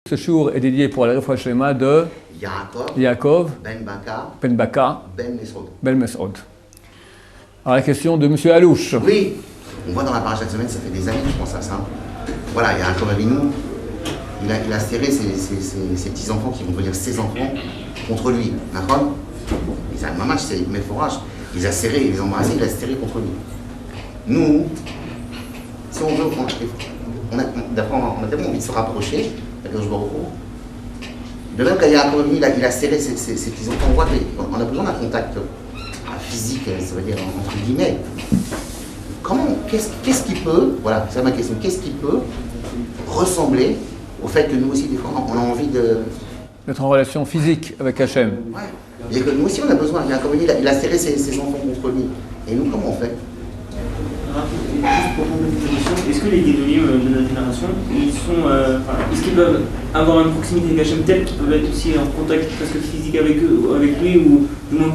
Ce shiur est dédié pour la Refoua Shlema de Yaakov Ben Baka Ben Mes'od. Alors la question de M. Alouche. Oui, on voit dans la paracha de semaine, ça fait des années que je pense à ça. Voilà, Yaakov Avinu, il a serré ses petits-enfants qui vont devenir ses enfants contre lui. D'accord? Maman, c'est méforage. Il les a serrés, il les a embrassés, il les a serrés contre lui. Nous, si on veut, on a tellement envie de se rapprocher, de même qu'à Yaakov Avinu, il a serré ses petits-enfants, on a besoin d'un contact physique, ça veut dire entre guillemets. Comment, qu'est-ce qui peut, voilà, c'est ma question, qu'est-ce qui peut ressembler au fait que nous aussi, des fois, on a envie d'être en relation physique avec Hachem. Ouais. Et que nous aussi, on a besoin. Il a serré ses enfants contre lui. Et nous, comment on fait? Juste pour compléter cette question, est-ce que les Guédolim de notre génération, est-ce qu'ils peuvent avoir une proximité avec Hachem telle qu'ils peuvent être aussi en contact presque physique avec lui ou du moins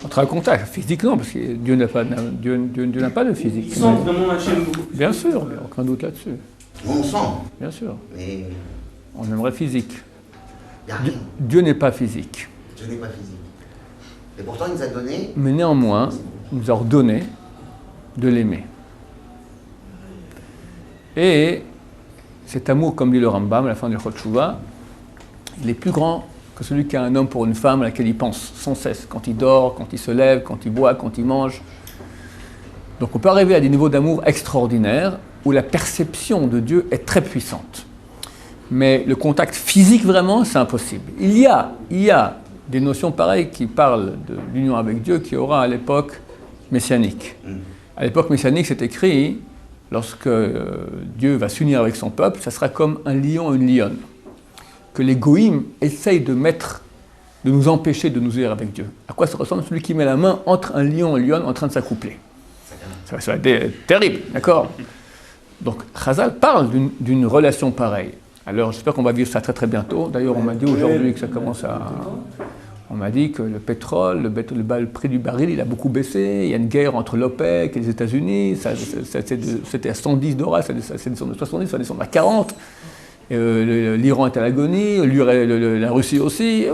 entre en contact physique, non, parce que Dieu n'a pas de physique. Ils sentent vraiment Hachem beaucoup. Bien sûr, il n'y a aucun doute là-dessus. On sent. Bien sûr. Mais on aimerait physique. Dieu n'est pas physique. Dieu n'est pas physique. Et pourtant, il nous a donné. Mais néanmoins, il nous a ordonné de l'aimer. Et cet amour, comme dit le Rambam à la fin du Chol Tshuva, il est plus grand que celui qu'a un homme pour une femme à laquelle il pense sans cesse, quand il dort, quand il se lève, quand il boit, quand il mange. Donc on peut arriver à des niveaux d'amour extraordinaires où la perception de Dieu est très puissante. Mais le contact physique, vraiment, c'est impossible. Il y a des notions pareilles qui parlent de l'union avec Dieu qui aura à l'époque messianique. À l'époque messianique, c'est écrit, lorsque Dieu va s'unir avec son peuple, ça sera comme un lion et une lionne. Que les goïms essayent de nous empêcher de nous unir avec Dieu. À quoi ça ressemble celui qui met la main entre un lion et une lionne en train de s'accoupler? Ça va être terrible, d'accord? Donc, Chazal parle d'une relation pareille. Alors, j'espère qu'on va vivre ça très très bientôt. D'ailleurs, on m'a dit aujourd'hui que ça commence à... On m'a dit que le pétrole, le prix du baril, il a beaucoup baissé. Il y a une guerre entre l'OPEC et les États-Unis. C'était à 110 $, ça descend de 70, ça descend à 40. L'Iran est à l'agonie, la Russie aussi.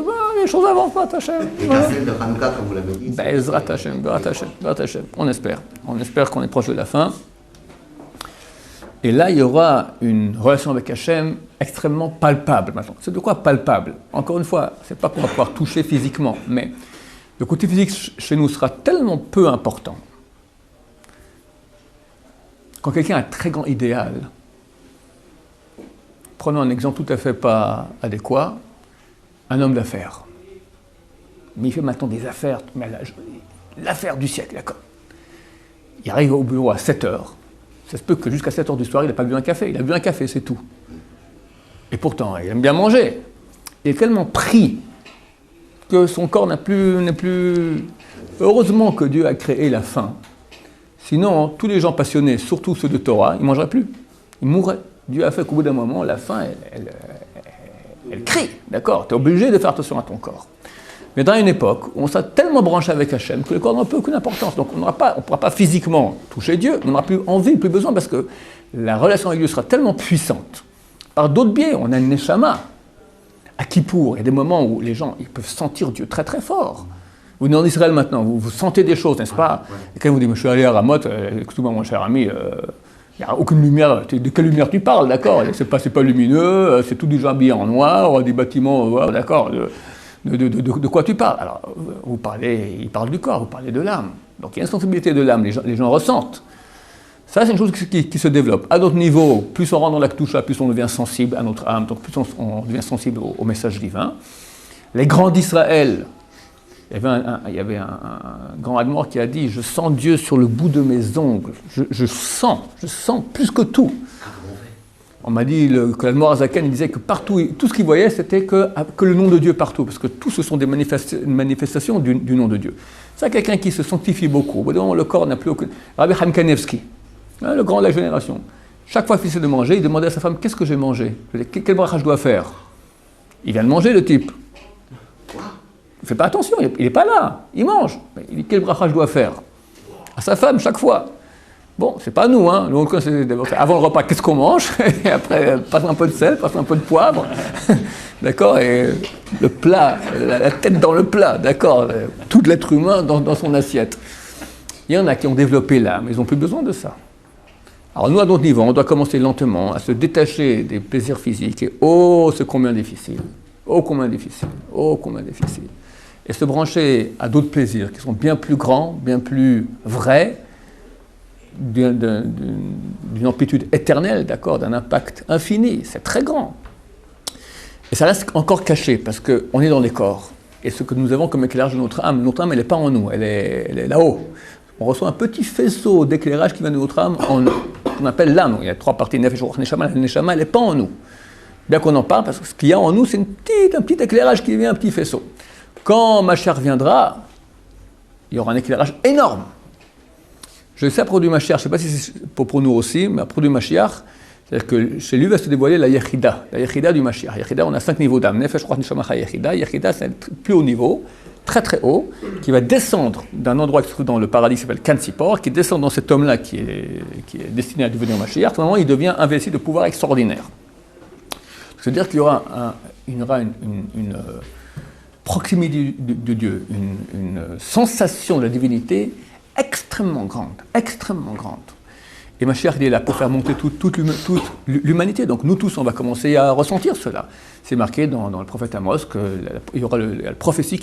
Les choses avancent pas, Hachem. Et Gazel de Hanouka, comme vous l'avez dit. Bezrat Hachem. On espère. On espère qu'on est proche de la fin. Et là, il y aura une relation avec Hachem extrêmement palpable maintenant. C'est de quoi palpable? Encore une fois, c'est pas qu'on va pouvoir toucher physiquement, mais le côté physique chez nous sera tellement peu important. Quand quelqu'un a un très grand idéal, prenons un exemple tout à fait pas adéquat, un homme d'affaires. Mais il fait maintenant des affaires, mais l'affaire du siècle, d'accord. Il arrive au bureau à 7 heures. Ça se peut que jusqu'à 7 heures du soir, il n'a pas bu un café. Il a bu un café, c'est tout. Et pourtant, il aime bien manger. Il est tellement pris que son corps n'est plus... Heureusement que Dieu a créé la faim. Sinon, tous les gens passionnés, surtout ceux de Torah, ils ne mangeraient plus. Ils mourraient. Dieu a fait qu'au bout d'un moment, la faim, elle crie. D'accord? Tu es obligé de faire attention à ton corps. Mais dans une époque où on s'est tellement branché avec Hachem que le corps n'a plus aucune importance. Donc on ne pourra pas physiquement toucher Dieu, on n'aura plus envie, plus besoin, parce que la relation avec Dieu sera tellement puissante. Par d'autres biais, on a une neshama. À Kippour, il y a des moments où les gens ils peuvent sentir Dieu très très fort. Vous venez en Israël maintenant, vous sentez des choses, n'est-ce pas? Et quand vous dites, je suis allé à Ramoth, écoute-moi mon cher ami, il n'y a aucune lumière. De quelle lumière tu parles, d'accord? C'est pas lumineux, c'est tout déjà habillé en noir, des bâtiments, d'accord? De quoi tu parles? Alors, il parle du corps, vous parlez de l'âme. Donc il y a une sensibilité de l'âme, les gens ressentent. Ça, c'est une chose qui se développe. À d'autres niveaux, plus on rentre dans la Ktusha, plus on devient sensible à notre âme, donc plus on devient sensible au message divin. Les grands d'Israël, il y avait un grand admor qui a dit « Je sens Dieu sur le bout de mes ongles. Je sens plus que tout. » On m'a dit que l'admor Azaken disait que partout, tout ce qu'il voyait, c'était que le nom de Dieu partout, parce que tout ce sont des manifestations du nom de Dieu. C'est quelqu'un qui se sanctifie beaucoup. Au bout d'un moment, le corps n'a plus aucun... Rabbi Chaim Kanevski, le grand de la génération. Chaque fois qu'il finissait de manger, il demandait à sa femme « Qu'est-ce que j'ai mangé? Quel bracha je dois faire ?» Il vient de manger, le type. Il ne fait pas attention, il n'est pas là. Il mange. Il dit « Quel bracha je dois faire ?» À sa femme, chaque fois. Bon, c'est pas nous, hein. Nous, avant le repas, qu'est-ce qu'on mange? Et après, passe un peu de sel, passe un peu de poivre. D'accord? Et le plat, la tête dans le plat, d'accord? Tout l'être humain dans son assiette. Il y en a qui ont développé l'âme, ils n'ont plus besoin de ça. Alors nous, à notre niveau, on doit commencer lentement à se détacher des plaisirs physiques. Et oh, c'est combien difficile. Oh, combien difficile. Oh, combien difficile. Et se brancher à d'autres plaisirs qui sont bien plus grands, bien plus vrais, d'une amplitude éternelle, d'accord, d'un impact infini. C'est très grand. Et ça reste encore caché, parce qu'on est dans les corps. Et ce que nous avons comme éclairage de notre âme, elle n'est pas en nous, elle est là-haut. On reçoit un petit faisceau d'éclairage qui vient de notre âme en nous, qu'on appelle l'âme. Il y a 3 parties, Nefesh, Ruach, Neshama. La Neshama, elle n'est pas en nous. Bien qu'on en parle, parce que ce qu'il y a en nous, c'est un petit éclérage qui vient, un petit faisceau. Quand Mashiach viendra, il y aura un éclairage énorme. Je sais à propos du Mashiach, je ne sais pas si c'est pour nous aussi, mais à propos du Mashiach, c'est-à-dire que chez lui va se dévoiler la Yechida du Mashiach. Yechida, on a 5 niveaux d'âme. Nefesh, Ruach, Neshama, Yechida. Yechida, c'est le plus haut niveau, très très haut, qui va descendre d'un endroit qui se trouve dans le paradis qui s'appelle Kansipor, qui descend dans cet homme-là qui est destiné à devenir Mashiach. À ce moment, il devient investi de pouvoir extraordinaire. C'est-à-dire qu'il y aura une proximité de Dieu, une sensation de la divinité extrêmement grande, extrêmement grande. Et Mashiach est là pour faire monter toute l'humanité. Donc nous tous, on va commencer à ressentir cela. C'est marqué dans le prophète Amos qu'il y aura la prophétie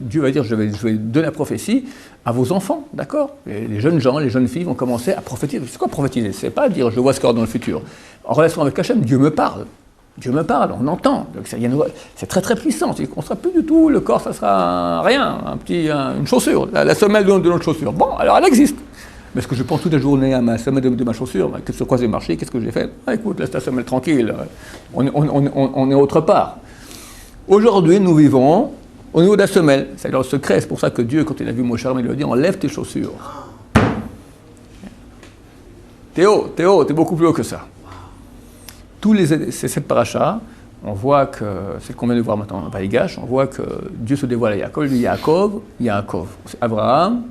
Dieu va dire, je vais donner la prophétie à vos enfants, d'accord? Et les jeunes gens, les jeunes filles vont commencer à prophétiser. C'est quoi prophétiser? C'est pas dire je vois ce qu'il y aura dans le futur. En relation avec Hachem, Dieu me parle. Dieu me parle, on entend. Donc c'est très très puissant. On ne sera plus du tout, le corps, ça sera rien, une chaussure, la semelle de notre chaussure. Bon, alors elle existe. Mais est-ce que je pense toute la journée à ma semelle de ma chaussure? Sur quoi j'ai marché? Qu'est-ce que j'ai fait? Écoute, laisse ta semelle tranquille. On est autre part. Aujourd'hui, nous vivons au niveau de la semelle. C'est le secret. C'est pour ça que Dieu, quand il a vu Moshe, il lui a dit enlève tes chaussures. T'es haut, t'es beaucoup plus haut que ça. C'est cette paracha, on voit que, c'est ce qu'on vient de voir maintenant dans Vaïgash, on voit que Dieu se dévoile à Yaakov, il dit Yaakov, c'est Abraham.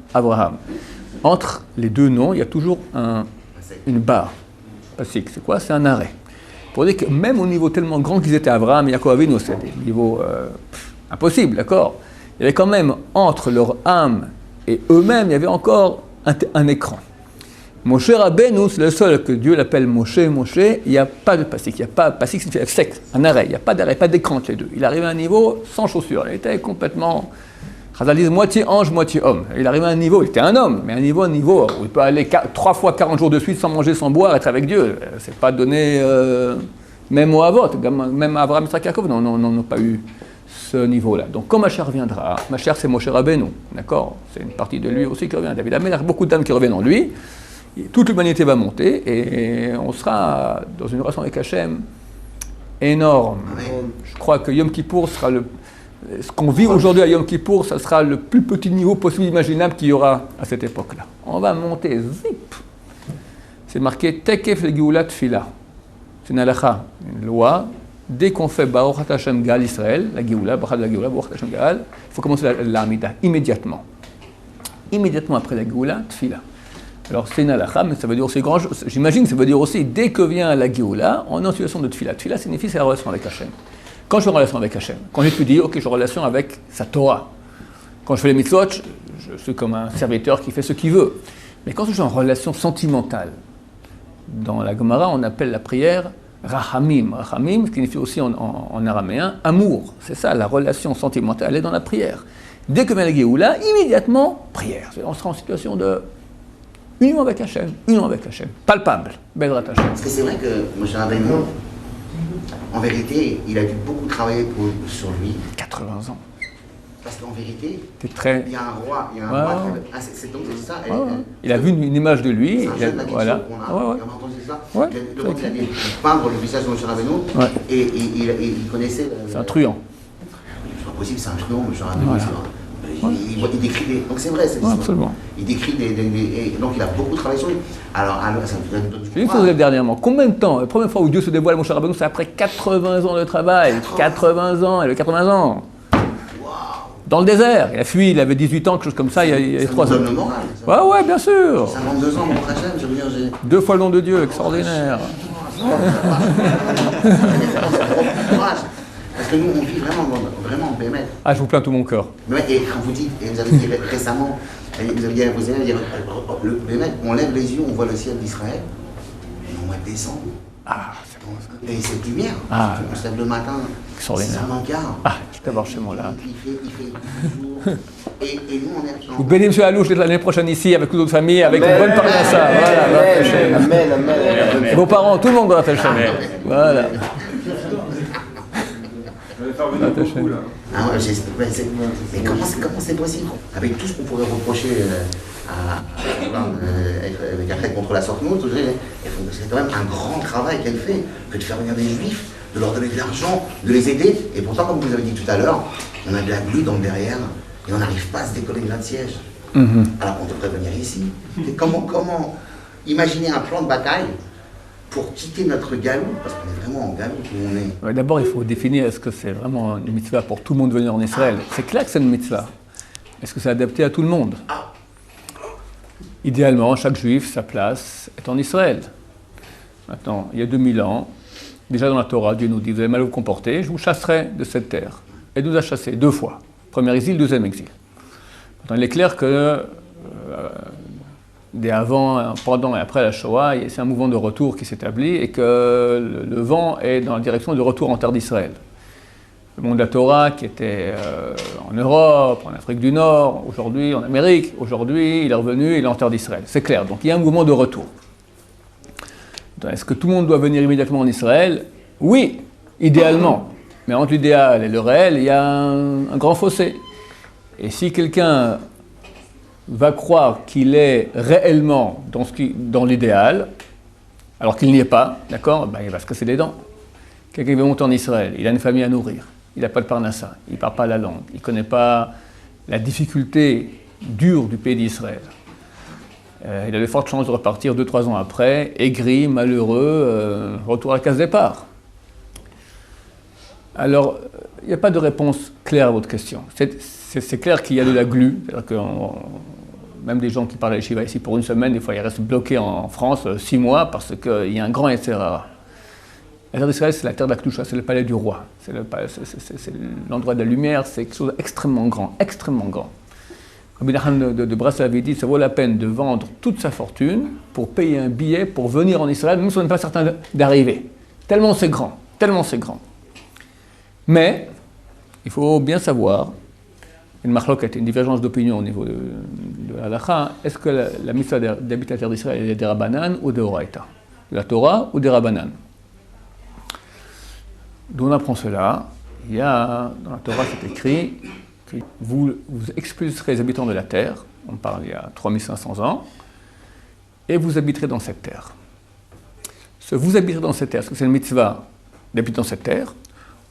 Entre les deux noms, il y a toujours une barre. C'est quoi? C'est un arrêt. Pour dire que même au niveau tellement grand qu'ils étaient Abraham et Yaakov Avinu, c'est des niveaux impossibles, d'accord? Il y avait quand même, entre leur âme et eux-mêmes, il y avait encore un écran. Moshe Rabbeinu, c'est le seul que Dieu l'appelle Moshe, il n'y a pas de pasik. Pasik signifie sec, un arrêt. Il n'y a pas d'arrêt, pas d'écran entre les deux. Il arrivait à un niveau sans chaussures. Il était complètement, Chazal dit, moitié ange, moitié homme. Il arrivait à un niveau, il était un homme, mais un niveau où il peut aller 3 fois 40 jours de suite sans manger, sans boire, être avec Dieu. C'est pas donné, même au Havot, même à Abraham, Isaac, Yaakov, n'ont pas eu ce niveau-là. Donc quand Mashiach reviendra, Mashiach c'est Moshe Rabbeinu, d'accord? C'est une partie de lui aussi qui revient. David Améler, il y a beaucoup d'âmes qui reviennent en lui. Toute l'humanité va monter et on sera dans une relation avec Hachem énorme. Je crois que Yom Kippour sera ce qu'on vit aujourd'hui à Yom Kippour, ça sera le plus petit niveau possible imaginable qu'il y aura à cette époque-là. On va monter, zip. C'est marqué Tekef le Geulat Tfila. C'est une halakha, une loi. Dès qu'on fait Baruch Hashem Gal Israël, la Geoula, Baruch Hashem Gal, il faut commencer l'Amida immédiatement. Immédiatement après la Geoula, Tfila. Alors c'est une halakha, mais ça veut dire aussi grand chose. J'imagine que ça veut dire aussi, dès que vient la Géoula, on est en situation de tfila. Tfila signifie c'est la relation avec Hachem. Quand je suis en relation avec Hachem, quand j'étudie, ok, je suis en relation avec sa Torah. Quand je fais les mitzvot, je suis comme un serviteur qui fait ce qu'il veut. Mais quand je suis en relation sentimentale, dans la Gemara, on appelle la prière Rahamim. Rahamim signifie aussi en araméen amour. C'est ça, la relation sentimentale, elle est dans la prière. Dès que vient la Géoula, immédiatement, prière. On sera en situation de union avec Hachem, palpable, Bezrat Hachem. Parce que c'est vrai que Moshe Rabbeinu, en vérité, il a dû beaucoup travailler sur lui. 80 ans. Parce qu'en vérité, il y a un roi, c'est donc ça. Il a vu une image de lui. C'est un jeune qu'on a entendu ça. Il a dû peindre le visage de Moshe Rabbeinu et il connaissait. C'est un truand. C'est pas possible, c'est un truand, Moshe Rabbeinu. Il décrit des... Donc c'est vrai, c'est absolument. Il décrit donc il a beaucoup travaillé sur lui. Alors ça me donne je vais vous dernièrement. Combien de temps? La première fois où Dieu se dévoile à Moshe Rabbeinu, c'est après 80 ans de travail. 80 ans, et le 80 ans. Dans le désert. Il a fui, il avait 18 ans, quelque chose comme ça, il y a 3 ans. Ça me donne le moral. Ça. Ouais, bien sûr. 52 ans, mon Hachem, je veux dire, j'ai... 2 fois le nom de Dieu, extraordinaire. Parce que nous, on vit vraiment en Bémet. Ah, je vous plains tout mon cœur. Et quand vous dites, et vous avez dit récemment, vous avez dit, le Bémet, on lève les yeux, on voit le ciel d'Israël, et on va descendre. Ah, c'est bon ça. Et cette lumière, on se lève le matin, extraordinaire. 6h15. Ah, je vais voir chez moi là. Il fait toujours. Et nous, on est... Je vous bénis, M. Alouche, d'être l'année prochaine ici, avec toute votre famille, avec une bonne parnassa. Voilà, Amen. vos parents, tout le monde doit faire Voilà. Ah ouais, mais comment c'est possible? Avec tout ce qu'on pourrait reprocher avec un trait contre la sorte-nous, c'est quand même un grand travail qu'elle fait, que de faire venir des juifs, de leur donner de l'argent, de les aider. Et pourtant, comme vous avez dit tout à l'heure, on a de la glu dans le derrière et on n'arrive pas à se décoller de notre siège. Alors qu'on devrait venir ici. Et comment imaginer un plan de bataille pour quitter notre galou, parce qu'on est vraiment en galou où on est. Ouais, d'abord, il faut définir est-ce que c'est vraiment une mitzvah pour tout le monde venir en Israël. C'est clair que c'est une mitzvah. Est-ce que c'est adapté à tout le monde? Idéalement, chaque juif, sa place est en Israël. Maintenant, il y a 2000 ans, déjà dans la Torah, Dieu nous dit, vous avez mal vous comporter, je vous chasserai de cette terre. Et il nous a chassés 2 fois. Premier exil, deuxième exil. Maintenant, il est clair que dès avant, pendant et après la Shoah, c'est un mouvement de retour qui s'établit et que le vent est dans la direction de retour en terre d'Israël. Le monde de la Torah qui était en Europe, en Afrique du Nord, aujourd'hui en Amérique, aujourd'hui il est revenu, il est en terre d'Israël. C'est clair, donc il y a un mouvement de retour. Est-ce que tout le monde doit venir immédiatement en Israël? Oui, idéalement. Mais entre l'idéal et le réel, il y a un grand fossé. Et si quelqu'un va croire qu'il est réellement dans l'idéal, alors qu'il n'y est pas, d'accord, ben il va se casser les dents. Quelqu'un qui veut monter en Israël, il a une famille à nourrir, il n'a pas de parnassa, il ne parle pas la langue, il ne connaît pas la difficulté dure du pays d'Israël. Il a de fortes chances de repartir 2-3 ans après, aigri, malheureux, retour à la case départ. Alors, il n'y a pas de réponse claire à votre question. C'est clair qu'il y a de la glu, c'est-à-dire que même des gens qui parlent à l'Yeshiva ici pour une semaine, des fois ils restent bloqués en France 6 mois parce qu'il y a un grand etc. La terre d'Israël, c'est la terre d'Akdoucha, c'est le palais du roi, c'est l'endroit de la lumière, c'est quelque chose d'extrêmement grand, extrêmement grand. Rabbi Nachman de Breslev avait dit ça vaut la peine de vendre toute sa fortune pour payer un billet pour venir en Israël, même si on n'est pas certain d'arriver. Tellement c'est grand, tellement c'est grand. Mais il faut bien savoir, une marloquette, une divergence d'opinion au niveau de l'halakha, est-ce que la mitzvah d'habiter la terre d'Israël est des Rabbanan ou des Oraïta? De la Torah ou des Rabbanan? D'où on apprend cela? Il y a, dans la Torah, c'est écrit que vous expulserez les habitants de la terre, on parle il y a 3500 ans, et vous habiterez dans cette terre. Ce vous habiterez dans cette terre, est-ce que c'est une mitzvah d'habiter dans cette terre?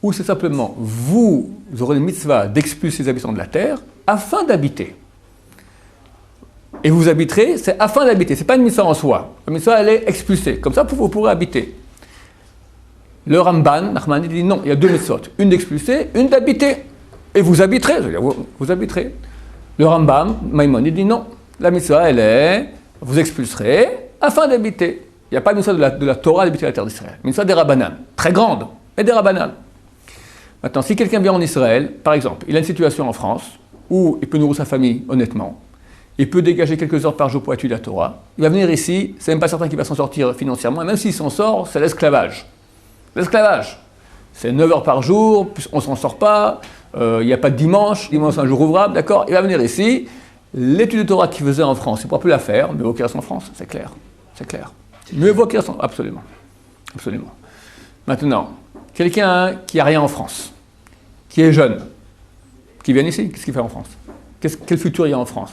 Ou c'est simplement, vous aurez une mitzvah d'expulser les habitants de la terre afin d'habiter. Et vous habiterez, c'est afin d'habiter, c'est pas une mitzvah en soi. La mitzvah, elle est expulsée. Comme ça, vous pourrez habiter. Le Ramban, Nachmani, dit non, il y a 2 mitzvot. Une d'expulser, une d'habiter. Et vous habiterez, c'est-à-dire vous habiterez. Le Rambam, Maïmonide, dit non. La mitzvah, elle est, vous expulserez afin d'habiter. Il n'y a pas de mitzvah de la Torah d'habiter la terre d'Israël. Une mitzvah des Rabbanan, très grande, mais des Rabbanan. Maintenant, si quelqu'un vient en Israël, par exemple, il a une situation en France où il peut nourrir sa famille honnêtement, il peut dégager quelques heures par jour pour étudier la Torah, il va venir ici, c'est même pas certain qu'il va s'en sortir financièrement, et même s'il s'en sort, c'est l'esclavage. L'esclavage, c'est 9 heures par jour, on ne s'en sort pas, il n'y a pas de dimanche c'est un jour ouvrable, d'accord? Il va venir ici, l'étude de Torah qu'il faisait en France, il ne pourra plus la faire, mieux vaut qu'il reste en France, c'est clair, c'est clair. Mieux vaut qu'il reste en France, absolument, absolument. Maintenant, quelqu'un qui n'a rien en France, qui est jeune, qui vient ici, qu'est-ce qu'il fait en France? Quel futur il y a en France?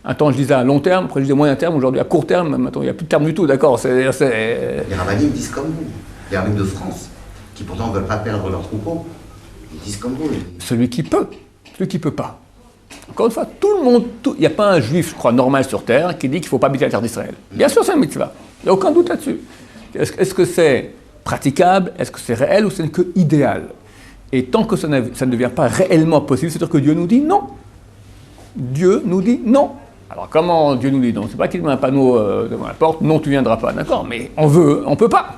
Un temps, je disais à long terme, après je disais moyen terme, aujourd'hui à court terme, maintenant il n'y a plus de terme du tout, d'accord? Les rabbinim disent comme vous, les rabbinim de France, qui pourtant ne veulent pas perdre leur troupeau, ils disent comme vous. Celui qui peut pas. Encore une fois, tout le monde, il n'y a pas un juif, je crois, normal sur terre qui dit qu'il ne faut pas habiter la terre d'Israël. Bien sûr, c'est un mitzvah, il n'y a aucun doute là-dessus. Est-ce que c'est praticable? Est-ce que c'est réel ou c'est que idéal? Et tant que ça ne devient pas réellement possible, c'est-à-dire que Dieu nous dit non. Dieu nous dit non. Alors comment Dieu nous dit non? C'est pas qu'il met un panneau devant la porte, non, tu ne viendras pas, d'accord? Mais on veut, on ne peut pas.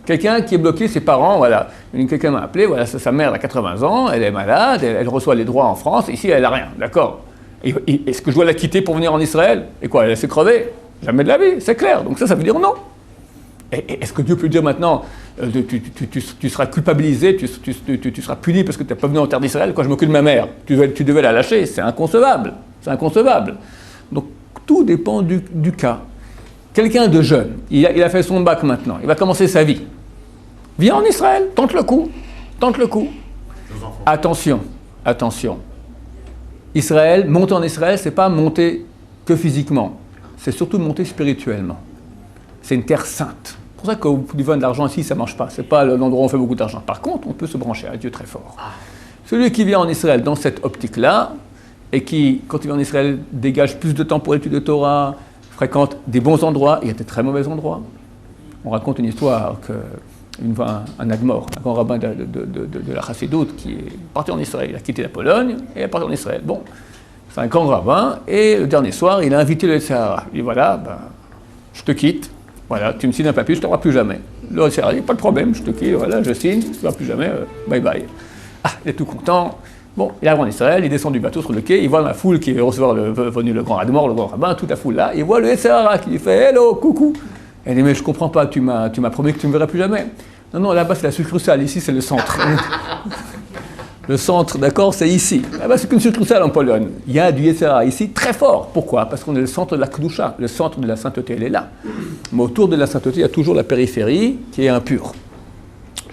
Quelqu'un qui est bloqué, ses parents, voilà. Quelqu'un m'a appelé, voilà, sa mère a 80 ans, elle est malade, elle reçoit les droits en France, ici elle n'a rien, d'accord? Est-ce que je dois la quitter pour venir en Israël? Et quoi, elle laisse crever? Jamais de la vie, c'est clair. Donc ça veut dire non. Est-ce que Dieu peut dire maintenant, tu seras culpabilisé, tu seras puni parce que tu n'es pas venu en terre d'Israël quand je m'occupe de ma mère? Tu devais la lâcher, c'est inconcevable. C'est inconcevable. Donc tout dépend du cas. Quelqu'un de jeune, il a fait son bac maintenant, il va commencer sa vie. Viens en Israël, tente le coup. Tente le coup. Attention, attention. Israël, monter en Israël, c'est pas monter que physiquement, c'est surtout monter spirituellement. C'est une terre sainte. C'est pour ça qu'au niveau de l'argent ici, ça ne marche pas. Ce n'est pas l'endroit où on fait beaucoup d'argent. Par contre, on peut se brancher à Dieu très fort. Celui qui vient en Israël dans cette optique-là, et qui, quand il vient en Israël, dégage plus de temps pour l'étude de Torah, fréquente des bons endroits, il y a des très mauvais endroits. On raconte une histoire qu'une fois un admor, un grand rabbin de la Chassidoute, qui est parti en Israël, il a quitté la Pologne et est parti en Israël. Bon, c'est un grand rabbin, et le dernier soir, il a invité le Sahara. Il dit voilà, je te quitte. Voilà, tu me signes un papier, je ne te revois plus jamais. Le Sahara dit pas de problème, je te quitte, voilà, je signe, tu ne te revois plus jamais, bye bye. Ah, il est tout content. Bon, il arrive en Israël, il descend du bateau sur le quai, il voit la foule qui est recevoir venu le grand admor, le grand rabbin, toute la foule là, il voit le Sahara qui lui fait hello, coucou. Et il dit mais je comprends pas, tu m'as promis que tu ne me verrais plus jamais. Non, non, là-bas c'est la succursale, ici c'est le centre. Le centre, d'accord, c'est ici. Là-bas c'est qu'une succursale en Pologne. Il y a du Sahara ici très fort. Pourquoi? Parce qu'on est le centre de la Kedusha, le centre de la sainteté, elle est là. Mais autour de la sainteté, il y a toujours la périphérie qui est impure.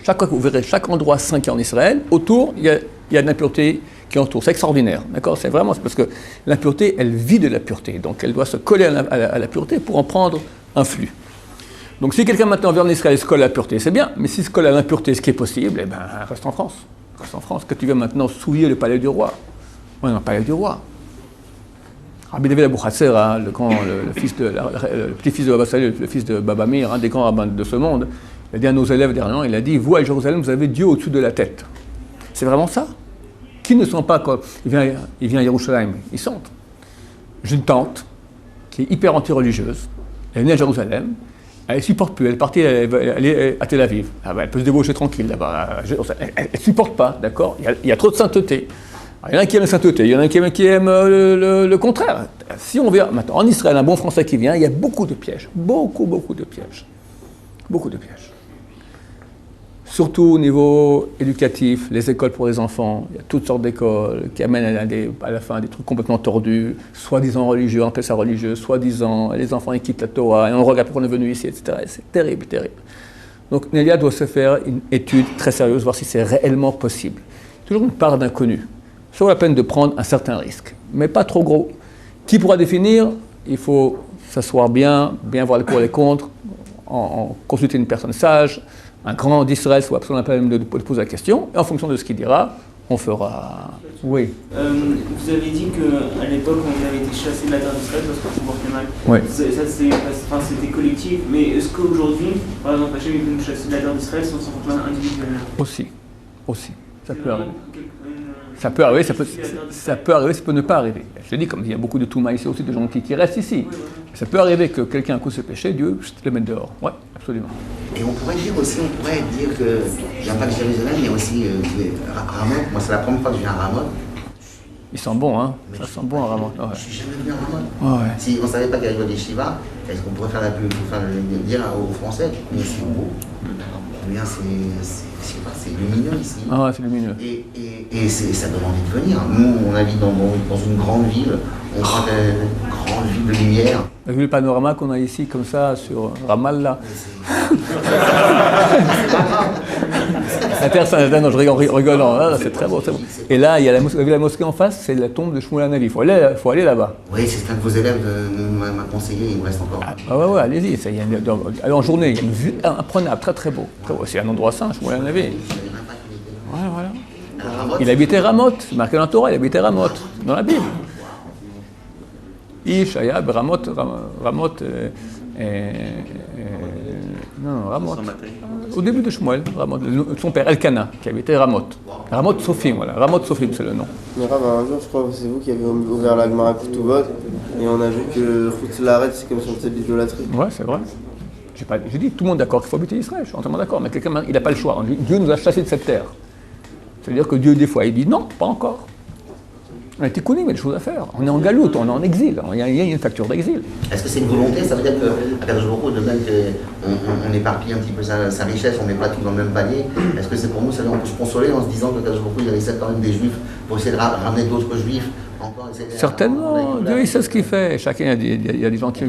Chaque fois que vous verrez chaque endroit saint qui est en Israël, autour, il y a de l'impureté qui entoure. C'est extraordinaire, d'accord? C'est parce que l'impureté, elle vit de la pureté. Donc elle doit se coller à la pureté pour en prendre un flux. Donc si quelqu'un maintenant vient en Israël et se colle à la pureté, c'est bien. Mais s'il se colle à l'impureté, ce qui est possible, eh ben, reste en France. Reste en France. Que tu viens maintenant souiller le palais du roi. On est dans le palais du roi. Rabbi David Abouchasser, hein, le petit-fils de Baba Salih, le fils de Baba Meir, un des grands rabbins de ce monde, il a dit à nos élèves dernièrement, il a dit, vous à Jérusalem, vous avez Dieu au-dessus de la tête. C'est vraiment ça? Qui ne sent pas quand il vient à Jérusalem, il sent. J'ai une tante qui est hyper anti-religieuse, elle est venue à Jérusalem, elle ne supporte plus, elle est partie, elle est à Tel Aviv. Ah ben, elle peut se débaucher tranquille là-bas. Elle ne supporte pas, d'accord? Il y a trop de sainteté. Alors, il y en a qui aiment la sainteté, il y en a qui aiment le contraire. Si on vient maintenant en Israël, un bon Français qui vient, il y a beaucoup de pièges. Beaucoup de pièges. Beaucoup de pièges. Surtout au niveau éducatif, les écoles pour les enfants, il y a toutes sortes d'écoles qui amènent à la fin des trucs complètement tordus, soi-disant religieux, on appelle ça religieux, soi-disant, les enfants ils quittent la Torah, et on regarde pourquoi on est venu ici, etc. Et c'est terrible, terrible. Donc Nelia doit se faire une étude très sérieuse, voir si c'est réellement possible. Toujours une part d'inconnu. Ça vaut la peine de prendre un certain risque, mais pas trop gros. Qui pourra définir? Il faut s'asseoir bien voir les pour et les contre, en consulter une personne sage, un grand d'Israël soit absolument pas même de poser la question, et en fonction de ce qu'il dira, on fera... Oui. Vous avez dit qu'à l'époque, on avait été chassé de la terre d'Israël parce qu'on se portait mal. Oui. C'était collectif, mais est-ce qu'aujourd'hui, par exemple, Hachem est venu nous chasser de la terre d'Israël sans s'en porter mal individuellement? Aussi. Ça peut arriver. Ça peut arriver, ça peut ne pas arriver. Je te dis, comme il y a beaucoup de Touma ici aussi, de gens qui restent ici. Ça peut arriver que quelqu'un cause ce péché, Dieu le mette dehors. Oui, absolument. Et on pourrait dire que, il n'y a pas que Jérusalem, il y a aussi Ramoth. Moi, c'est la première fois que je viens à Ramoth. Ils sont bons, hein? Ça sent bon à Ramoth. Je ne suis jamais venu à Ramoth. Ouais. Si on ne savait pas qu'il y avait des Shiva, est-ce qu'on pourrait faire la pub, dire aux Français, mais c'est beau. Bien, c'est lumineux ici. Ah ouais, c'est lumineux. Et ça donne envie de venir. Nous, on habite dans une grande ville, on voit une grande ville de lumière. Vous avez vu le panorama qu'on a ici, comme ça, sur Ramallah? C'est pas grave. La terre sainte, non, je rigole, ah, c'est très beau, c'est beau. Et là, il y a la mosquée en face, c'est la tombe de Shmuel Hanavi. Il faut aller là-bas. Oui, c'est ce qu'un de vos élèves m'a conseillé, il me reste encore. Ah ouais, allez-y. En journée, il y a une vue imprenable, très très beau. C'est un endroit saint, Shmuel Hanavi. Voilà. Il habitait Ramoth, c'est marqué dans la Torah, il habitait Ramoth, dans la Bible. Ish, Aya, Ramot, Ramot. Au début de Shmuel, Ramot, son père Elkana, qui habitait Ramot. Ramot Sophim, voilà. Ramot Sophim, c'est le nom. Mais Rav, un jour, je crois que c'est vous qui avez ouvert la Gemara Ketubot, et on a vu que Chutz Laaretz, c'est comme si on faisait de l'idolâtrie. Ouais, c'est vrai. J'ai dit, tout le monde d'accord qu'il faut habiter Israël, je suis entièrement d'accord, mais quelqu'un, il n'a pas le choix. Dieu nous a chassés de cette terre. C'est-à-dire que Dieu, des fois, il dit non, pas encore. On a été connus, mais il y a des choses à faire. On est en galoute, on est en exil. Il y a une facture d'exil. Est-ce que c'est une volonté? Ça veut dire qu'à Kadosh Baruch Hu, de même qu'on éparpille un petit peu sa richesse, on ne met pas tout dans le même panier, est-ce que c'est pour nous, ça on peut se consoler en se disant que Kadosh Baruch Hu, il essaie quand même des juifs pour essayer de ramener d'autres juifs encore, etc. Certainement, Dieu il sait ce qu'il fait. Chacun, il y a des gens qui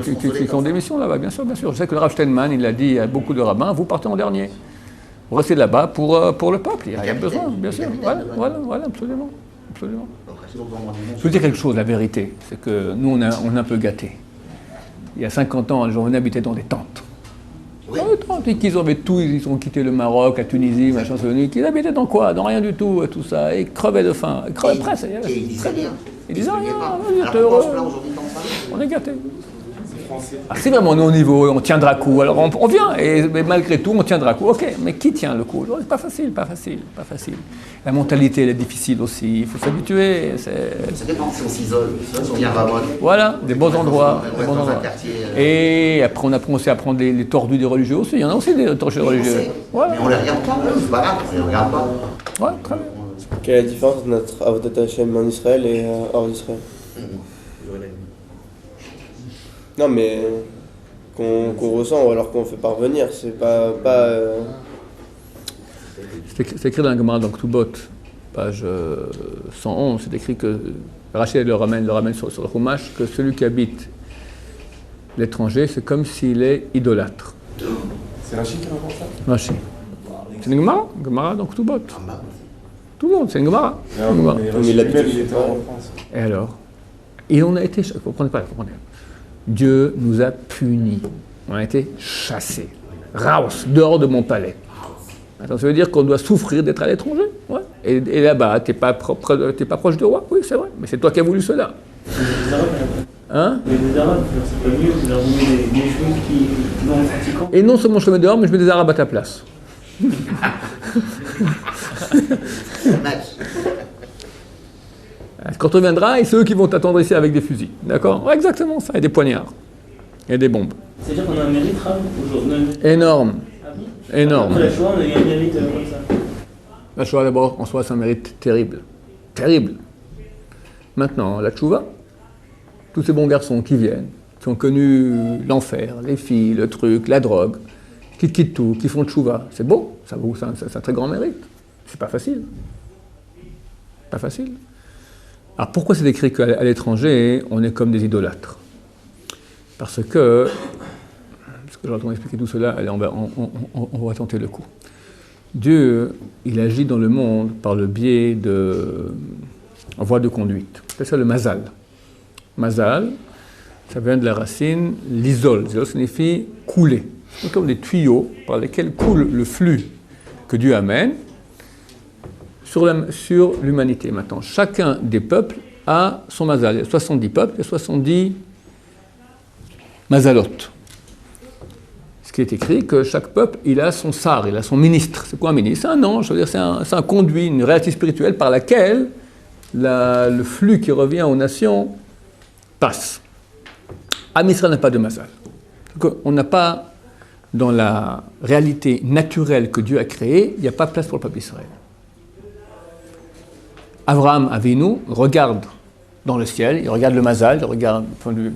ont des missions là-bas, bien sûr, bien sûr. Je sais que le Rav Steinman, il a dit à beaucoup de rabbins, vous partez en dernier. Vous restez là-bas pour le peuple, il y a besoin, bien sûr. Voilà, absolument. Absolument. Je veux dire quelque chose, la vérité, c'est que nous, on est un peu gâtés. Il y a 50 ans, les gens venaient habiter dans des tentes. Oui. Dans des tentes, et qu'ils avaient tout, ils ont quitté le Maroc, la Tunisie, machin, ils habitaient dans quoi? Dans rien du tout, tout ça. Et ils crevaient de faim. Ils crevaient presque. Et ils disaient rien. Ils disaient rien, Alors j'étais heureux. on On est gâtés. Ah, c'est vraiment nos niveaux, on tiendra coup. Alors on vient, mais malgré tout, on tiendra coup. Ok, mais qui tient le coup? C'est pas facile. La mentalité, elle est difficile aussi, il faut s'habituer. Ça dépend si on s'isole, si on vient Ramon. Voilà, des bons endroits. Dans un quartier, Et après, on a commencé à prendre les tordus des religieux aussi. Il y en a aussi des tordus religieux. Voilà. Mais on les regarde pas, c'est pas grave, on les regarde pas. Ouais, très bien. Quelle est la différence entre notre Avodat Hashem en Israël et hors d'Israël? Non, mais qu'on ressent ou alors qu'on fait parvenir, c'est pas C'est écrit dans la Gemara, dans Ketubot, page 111, c'est écrit que Rachel le ramène sur le Chumash, que celui qui habite l'étranger, c'est comme s'il est idolâtre. C'est Rachid qui rapporte ça? Rachid. C'est une Gemara dans Ketubot. Tout le monde, c'est une Gemara. Mais il était en France. Et alors? Et on a été... Vous comprenez pas, vous comprenez. Dieu nous a punis. On a été chassés. Raus, dehors de mon palais. Attends, ça veut dire qu'on doit souffrir d'être à l'étranger. Ouais. Et là-bas, t'es pas proche du roi. Oui, c'est vrai. Mais c'est toi qui as voulu cela. Hein? Mais les Arabes, c'est pas mieux que leur donner des juifs qui vont en pratiquant. Et non seulement je te mets dehors, mais je mets des Arabes à ta place. Quand tu reviendras, et c'est eux qui vont t'attendre ici avec des fusils. D'accord? Ouais, exactement ça, et des poignards. Et des bombes. C'est-à-dire qu'on a un mérite, aujourd'hui. Énorme. Ah oui? Énorme. Après la Shoah, on a eu un mérite comme ça. La Shoah d'abord, en soi, c'est un mérite terrible. Terrible. Maintenant, la Tchouva, tous ces bons garçons qui viennent, qui ont connu l'enfer, les filles, le truc, la drogue, qui quittent tout, qui font Tchouva, c'est beau, c'est un très grand mérite. C'est pas facile. Pas facile. Alors pourquoi c'est écrit qu'à l'étranger, on est comme des idolâtres? Parce que j'entends expliquer tout cela, allez, on va tenter le coup. Dieu, il agit dans le monde par le biais en voie de conduite. C'est ça le mazal. Mazal, ça vient de la racine l'isol. L'isol signifie couler. C'est comme des tuyaux par lesquels coule le flux que Dieu amène sur l'humanité. Maintenant, chacun des peuples a son mazal. Il y a 70 peuples, il y a 70 mazalot. Ce qui est écrit, que chaque peuple, il a son sar, il a son ministre. C'est quoi un ministre? C'est un ange, je veux dire, c'est un conduit, une réalité spirituelle par laquelle le flux qui revient aux nations passe. Am Israël n'a pas de mazal. On n'a pas, dans la réalité naturelle que Dieu a créée, il n'y a pas de place pour le peuple d'Israël. Abraham Avinu regarde dans le ciel, il regarde le mazal, il regarde du point de vue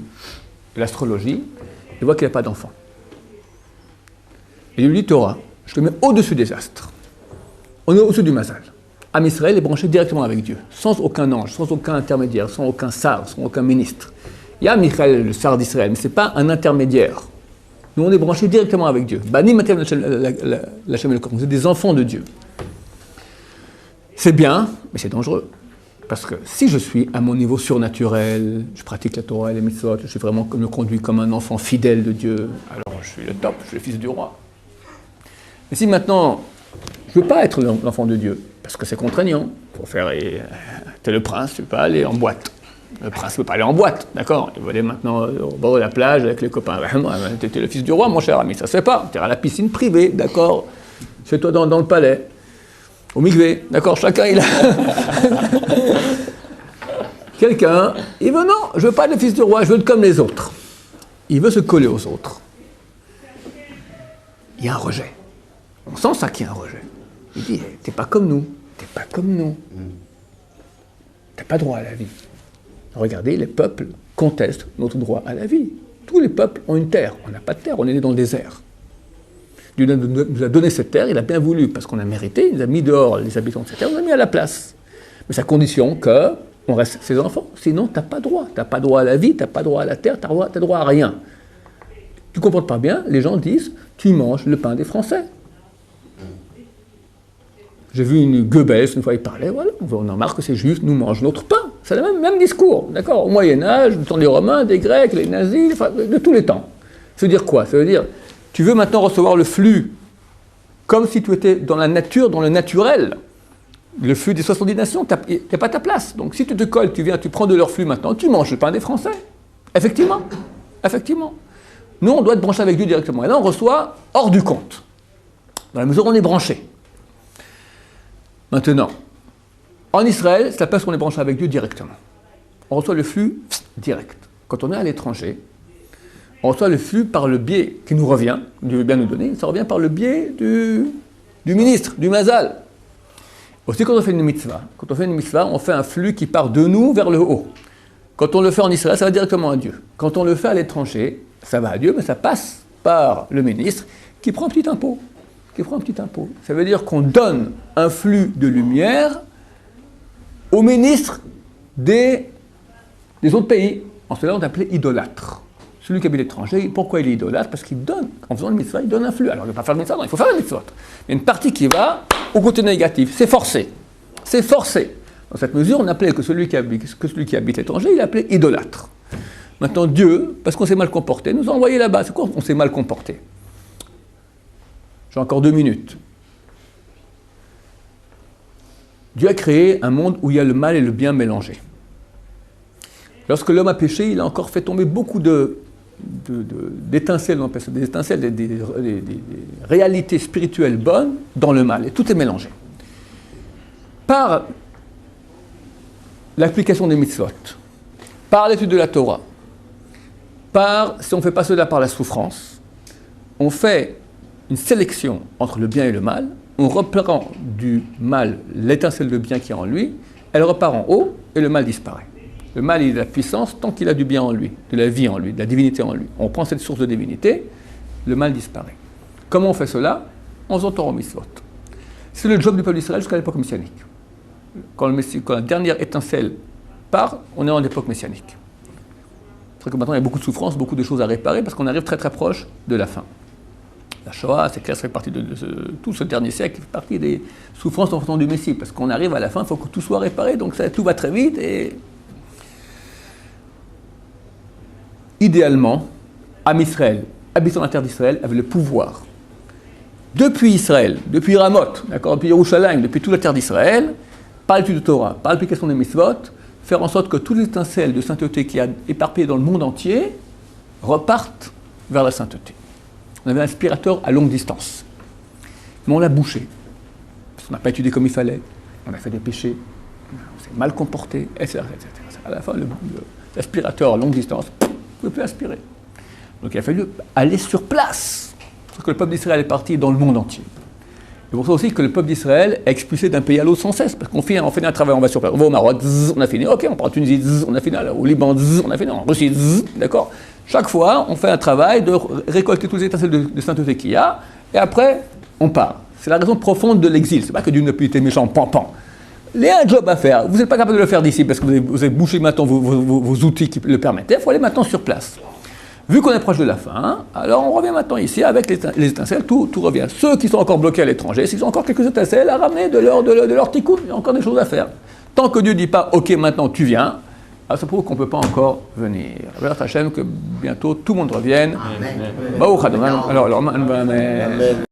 de l'astrologie, il voit qu'il n'y a pas d'enfant. Et il lui dit, Torah, je te mets au-dessus des astres. On est au-dessus du mazal. Am Israël est branché directement avec Dieu, sans aucun ange, sans aucun intermédiaire, sans aucun sar, sans aucun ministre. Il y a Michael, le sar d'Israël, mais ce n'est pas un intermédiaire. Nous, on est branché directement avec Dieu. Banim atem l'Hashem el Koron, vous êtes des enfants de Dieu. C'est bien, mais c'est dangereux. Parce que si je suis à mon niveau surnaturel, je pratique la Torah et les mitzvot, je suis vraiment me conduit comme un enfant fidèle de Dieu, alors je suis le top, je suis le fils du roi. Mais si maintenant, je ne veux pas être l'enfant de Dieu, parce que c'est contraignant, pour faire, t'es le prince, tu peux pas aller en boîte. Le prince ne peut pas aller en boîte, d'accord? Il veut aller maintenant au bord de la plage avec les copains. T'étais le fils du roi, mon cher ami, ça se fait pas. Tu iras à la piscine privée, d'accord? Chez toi dans le palais. Au mikvé, d'accord? Chacun, il a... Quelqu'un, il veut non, je veux pas être le fils du roi, je veux être comme les autres. Il veut se coller aux autres. Il y a un rejet. On sent ça qu'il y a un rejet. Il dit, t'es pas comme nous, t'es pas comme nous. T'as pas droit à la vie. Regardez, les peuples contestent notre droit à la vie. Tous les peuples ont une terre. On n'a pas de terre, on est né dans le désert. Dieu nous a donné cette terre, il a bien voulu, parce qu'on a mérité, il nous a mis dehors les habitants de cette terre, on nous a mis à la place. Mais c'est à condition qu'on reste ses enfants. Sinon, tu n'as pas droit. Tu n'as pas droit à la vie, tu n'as pas droit à la terre, tu n'as droit à rien. Tu ne comprends pas bien, les gens disent, tu manges le pain des Français. J'ai vu une Goebbels, une fois il parlait, voilà, on en marque que c'est juste, nous mangeons notre pain. C'est le même discours, d'accord? Au Moyen-Âge, du temps des Romains, des Grecs, les nazis, enfin, de tous les temps. Ça veut dire quoi? Ça veut dire, tu veux maintenant recevoir le flux, comme si tu étais dans la nature, dans le naturel. Le flux des 70 nations, tu n'as pas ta place. Donc si tu te colles, tu viens, tu prends de leur flux maintenant, tu manges le pain des Français. Effectivement. Effectivement. Nous, on doit être branché avec Dieu directement. Et là, on reçoit hors du compte. Dans la mesure où on est branché. Maintenant, en Israël, c'est la place où on est branché avec Dieu directement. On reçoit le flux direct. Quand on est à l'étranger, on reçoit le flux par le biais qui nous revient, Dieu veut bien nous donner, ça revient par le biais du ministre, du mazal. Aussi quand on fait une mitzvah, on fait un flux qui part de nous vers le haut. Quand on le fait en Israël, ça va directement à Dieu. Quand on le fait à l'étranger, ça va à Dieu, mais ça passe par le ministre qui prend un petit impôt. Ça veut dire qu'on donne un flux de lumière au ministre des autres pays. En cela, on est appelé idolâtre. Celui qui habite l'étranger, pourquoi il est idolâtre? Parce qu'il donne, en faisant le mitzvah, il donne un flux. Alors, il ne va pas faire le mitzvah, non, il faut faire le mitzvah. Il y a une partie qui va au côté négatif. C'est forcé. C'est forcé. Dans cette mesure, on appelait que celui qui habite l'étranger, il est appelé idolâtre. Maintenant, Dieu, parce qu'on s'est mal comporté, nous a envoyé là-bas. C'est quoi on s'est mal comporté? J'ai encore 2 minutes. Dieu a créé un monde où il y a le mal et le bien mélangés. Lorsque l'homme a péché, il a encore fait tomber beaucoup d'étincelles, des réalités spirituelles bonnes dans le mal. Et tout est mélangé. Par l'application des mitzvot, par l'étude de la Torah, si on ne fait pas cela par la souffrance, on fait une sélection entre le bien et le mal, on reprend du mal l'étincelle de bien qui est en lui, elle repart en haut et le mal disparaît. Le mal, il a de la puissance tant qu'il a du bien en lui, de la vie en lui, de la divinité en lui. On prend cette source de divinité, le mal disparaît. Comment on fait cela? En faisant Torah mitzvot. C'est le job du peuple d'Israël jusqu'à l'époque messianique. Quand la dernière étincelle part, on est en époque messianique. C'est vrai que maintenant il y a beaucoup de souffrances, beaucoup de choses à réparer parce qu'on arrive très très proche de la fin. La Shoah, c'est clair, ça fait partie de tout ce dernier siècle, fait partie des souffrances en temps du Messie, parce qu'on arrive à la fin, il faut que tout soit réparé, donc tout va très vite. Et idéalement, Am Israël, habitant la terre d'Israël, avait le pouvoir, depuis Israël, depuis Ramoth, d'accord, depuis Yerushalayim, depuis toute la terre d'Israël, par l'étude de Torah, par l'application des mitzvot, faire en sorte que toutes les étincelles de sainteté qui a éparpillées dans le monde entier repartent vers la sainteté. On avait un aspirateur à longue distance. Mais on l'a bouché. Parce qu'on n'a pas étudié comme il fallait. On a fait des péchés. On s'est mal comporté, etc. À la fin, l'aspirateur à longue distance ne pouvait plus aspirer. Donc il a fallu aller sur place. Parce que le peuple d'Israël est parti dans le monde entier. Et pour ça aussi que le peuple d'Israël est expulsé d'un pays à l'autre sans cesse. Parce qu'on fait un travail, on va sur place. On va au Maroc, on a fini. Ok, on part en Tunisie, on a fini. Au Liban, on a fini. En Russie, d'accord. Chaque fois, on fait un travail de récolter toutes les étincelles de sainteté qu'il y a, et après, on part. C'est la raison profonde de l'exil. C'est pas que Dieu n'a plus été méchant, pan. Il y a un job à faire. Vous n'êtes pas capable de le faire d'ici, parce que vous avez bouché maintenant vos outils qui le permettaient. Il faut aller maintenant sur place. Vu qu'on est proche de la fin, alors on revient maintenant ici avec les étincelles, tout revient. Ceux qui sont encore bloqués à l'étranger, s'ils ont encore quelques étincelles à ramener de leur tikkun, il y a encore des choses à faire. Tant que Dieu ne dit pas, ok, maintenant tu viens, alors ça prouve qu'on ne peut pas encore venir. Avec Hachem, que bientôt tout le monde revienne. Amen. Alors, amen.